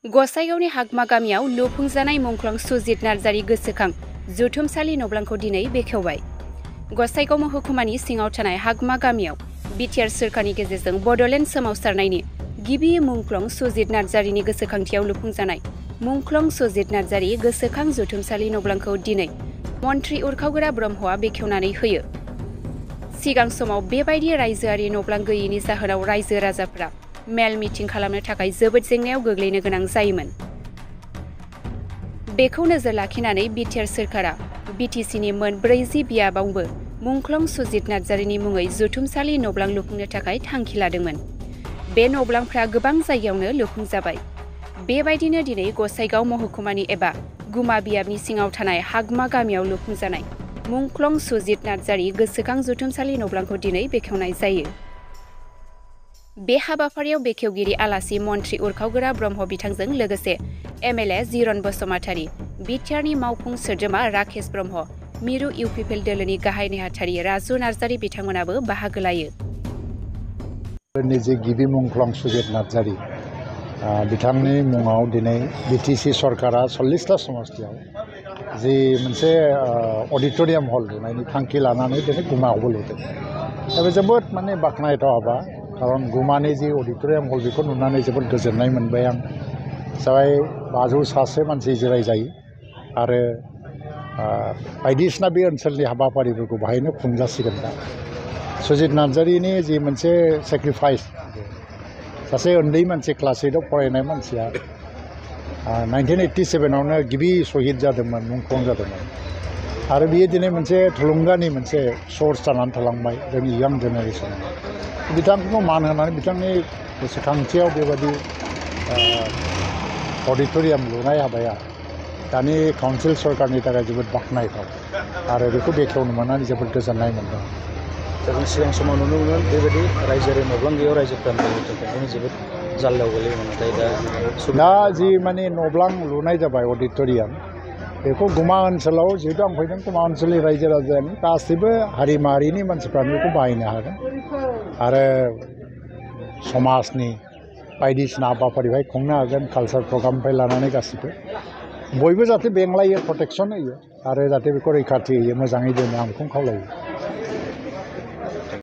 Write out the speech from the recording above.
गसाइगावनि हागमा गामियाव लुफुंजानाय मुंख्लं सुजित नार्जारी गोसोखां जुथुमसालि नब्लांखौ दिनै बेखेवबाय। गसाइगाव महकुमानि सिङाव थानाय हागमा गामियाव बिटिआर सोरखारनि गेजेरजों बडलेण्ड सोमावसारनायनि गिबि मुंख्लं सुजित नार्जारीनि गोसोखांथियाव लुफुंजानाय मुंख्लं सुजित नार्जारी गोसोखां जुथुमसालि नब्लांखौ दिनै मन्थ्रि उरखावगोरा ब्रह्मआ बेखेवनानै होयो। सिगां समाव बेबायदि रायजोआरि नब्लां गैयैनि जाहोनाव रायजो राजाफोरा मेल मिटिं खालामनो थाखाय जोबोद जेंनायाव गोग्लैनो गोनां जायोमोन। बेखौ नोजोर लाखिनानै बिटिआर सोरखारा बिटिसिनि मोन 40 बियाबावबो मुंख्लं सुजित नार्जारीनि मुङै जुथुमसालि नब्लां लुफुंनो थाखाय थांखि लादोंमोन। बे नब्लांफ्रा गोबां जायगायावनो लुफुंजाबाय। बेबायदिनो दिनै गसाइगाव महकुमानि एबा गुमा बियाबनि सिङाव थानाय हागमा गामियाव लुफुंजानाय मुंख्लं सुजित नार्जारी गोसोखां जुथुमसालि नब्लांखौ दिनै बेखेवनाय जायो। बे हाबाफारियाव बेखेवगिरि आलासि मन्थ्रि उरखावगोरा ब्रह्म बिथांजों लोगोसे एमएलए जिरन बसुमतारी, बिटिआरनि मावफुं सोद्रोमा राकेश ब्रह्म, मिरु इउपिपिएल दोलोनि गाहाय नेहाथारि राजु नार्जारी बिथांमोनाबो बाहागो लायो। जे गिबि मुंख्लं सुजित नार्जारी बिथांनि मुङाव दिनै बिटिसि सरकारा 40टा समस्तियाव जि मोनसे अडिटोरियाम हल लुनायनि थांखि लानानै दिनै गुमायावबो लुदों। दा बे जोबोद माने बाख्नायथाव हाबा, खारन गुमानि जि अडिटोरियाम हल बेखौ नुनानै जोबोद गोजोननाय मोनबाय आं। जाय 500 सासे मानसि जिरायजायो आरो बायदिसिना बे ओनसोलनि हाबाफारिफोरखौ बाहायनो खुंजासिगोन। दा सुजित नार्जारीनि जि मोनसे सेक्रिफाइस, सासे उन्दै मानसि क्लास 8आव फरायनाय मानसिया 1987आवनो गिबि शहीद जादोंमोन, मुंख्लं जादोंमोन आरो बियो दिनै मोनसे थुलुंगानि मोनसे सर्स जानानै थालांबाय जोंनि यां जेनेरेसन। बिथांखौ मान होनानै बिथांनि गोसोखांथियाव बेबायदि अडिटोरियाम लुनाय हाबाया दानि काउन्सिल सरकारनि थाखाय जोबोद बाख्नायथाव आरो बेखौ बेखेवनो मोननानै जोबोद गोजोननाय मोनदों। जों सिगां समाव नुनो मोनो बेबायदि रायजोआरि नब्लां गैयाव रायजोफोरा जोबोद जाल्लायाव गोलैयोमोन। नाथाय दा जि माने नब्लां लुनाय जाबाय अडिटोरियाम, बेखौ गुमा ओनसोलाव जिहेतु आं फैदों, गुमा ओनसोलनि रायजो राजानि गासैबो हारि माहारिनि मानसिफ्रानो बेखौ बाहायनो हागोन आरो समाजनि बायदिसिना हाबाफारि बेहाय खुंनो हागोन। कालचार प्रग्रामनिफ्राय लानानै गासिबो बयबो जाहाथे बेंलायो, प्रटेक्सन होयो आरो जाहाथे बेखौ रैखाथि होयो, मोजाङै दोनो, आं बेखौनो खावलायो।